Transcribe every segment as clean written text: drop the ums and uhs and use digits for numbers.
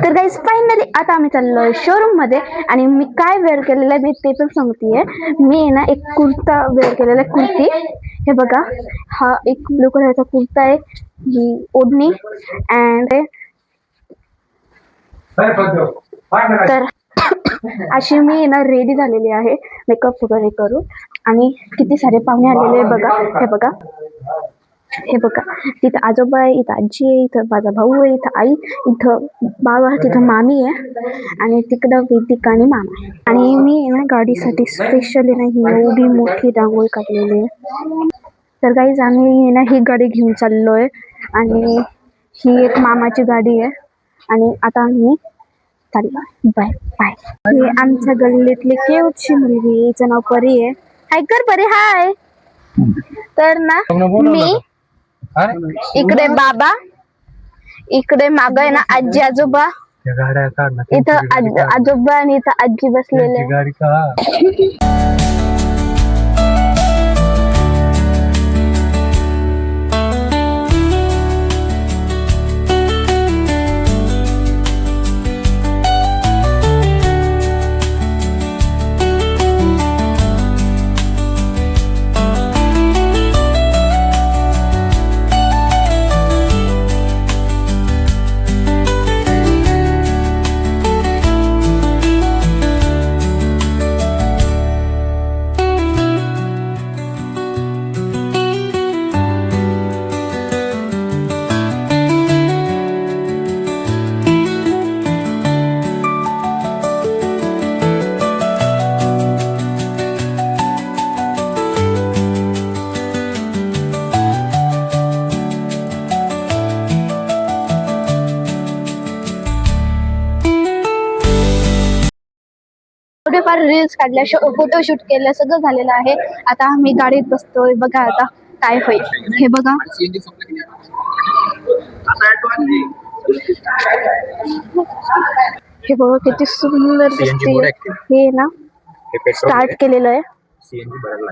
तर guys finally आता आम्ही चाललोय शोरूम मध्ये आणि मी काय वेअर केलेलं आहे मी ते पण सांगतेय। मी आहे ना एक कुर्ता वेअर केलेला आहे, कुर्ती। हे बघा, हा एक ब्लू कलरचा कुर्ता आहे, ही ओढणी अँड तर अशी मी ना रेडी झालेली आहे मेकअप वगैरे करून। आणि किती सारे पाहुणे आलेले बघा, हे बघा, हे बघा, तिथं आजोबा आहे, इथं आजी आहे, इथं माझा भाऊ आहे, इथं आई, इथं बाबा, तिथं मामी आहे आणि तिकडं वेदिका आणि मामा आहे। आणि मी ना गाडीसाठी स्पेशली ना ही एवढी मोठी रांगोळी काढलेली आहे। तर गाईज आम्ही ना ही गाडी घेऊन चाललोय आणि ही एक मामाची गाडी आहे आणि आता आम्ही चाललो। Bye bye. ही आमच्या गल्लीतली केवटची मुलगी, हिचं नाव परी आहे। हाय कर परी, हाय। तर ना मी इकडे बाबा, इकडे माग आहे ना आजी आजोबा, इथं आजोबा आणि इथं आजी बसलेले। थोडेफार रील्स काढल्या, फोटोशूट केलं, सगळं झालेलं आहे। आता आम्ही गाडीत बसतोय, बघा आता काय होईल। हे बघा, हे बघा किती सुंदर दिसते। हे ना स्टार्ट केलेलं आहे। सीएनजी भरायला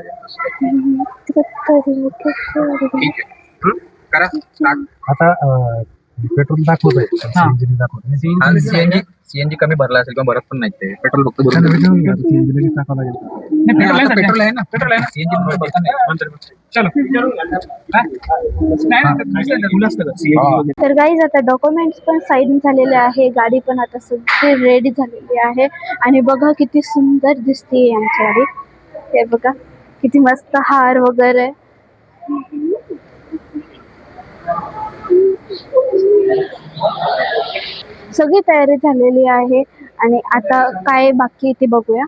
आता पेट्रोल दाखवत आहे, सीएनजी दाखवत सीएनजी कमी भरला असेल किंवा भरत पण नाही, ते पेट्रोल फक्त सीएनजी टाकावं लागेल। पेट्रोल आहे ना, पेट्रोल आहे ना, सीएनजी चलो। तर गाईज आता डॉक्युमेंट्स पण साईन झालेले आहे, गाडी पण आता सगळी रेडी झालेली आहे आणि बघा किती सुंदर दिसते आमची गाडी। हे बघा किती मस्त हार वगैरे, सगळी तयारी झालेली आहे आणि आता काय बाकी ते बघूया।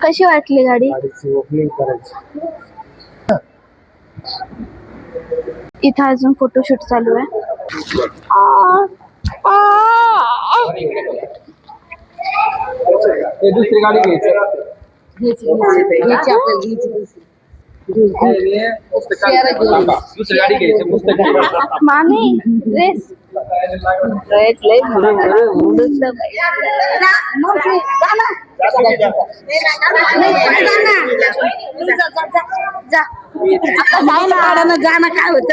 कशी वाटली गाडी? इथं अजून फोटोशूट चालू आहे। दुसरी गाडी घ्यायची, दुसरी गाडी घ्यायची, पुस्तक मामी ड्रेस जाणं काय होत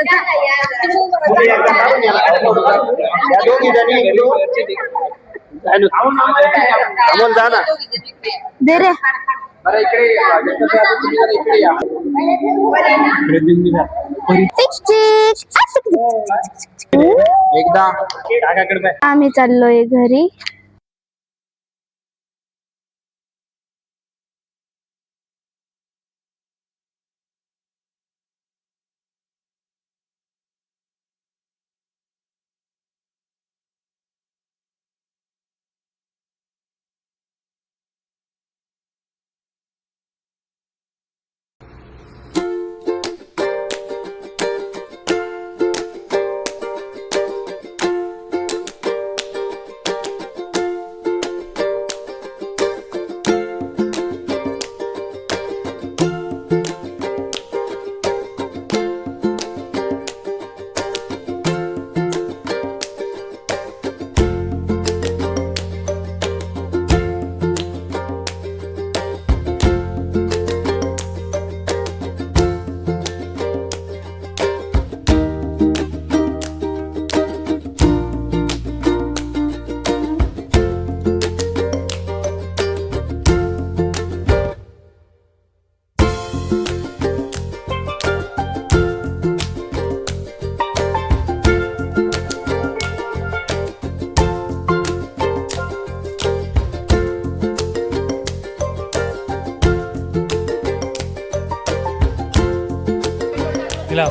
दे रे। एकदा आम्ही चाललोय घरी। तिला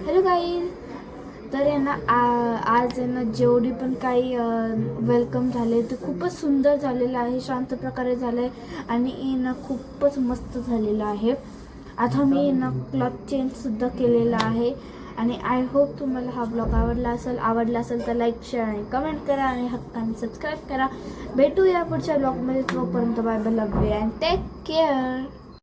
हॅलो गाईज, तर आहे ना आज आहे ना जेवढी पण काही वेलकम झाले ते खूपच सुंदर झालेलं आहे, शांत प्रकारे झालं आहे आणि ना खूपच मस्त झालेलं आहे. आता मी ना क्लॉथ चेंजसुद्धा केलेला आहे आणि आय होप तुम्हाला हा ब्लॉग आवडला असेल तर लाईक, शेअर आणि कमेंट करा आणि हक्काने सबस्क्राईब करा. भेटूया पुढच्या ब्लॉगमध्ये. तोपर्यंत bye bye, love you and take care.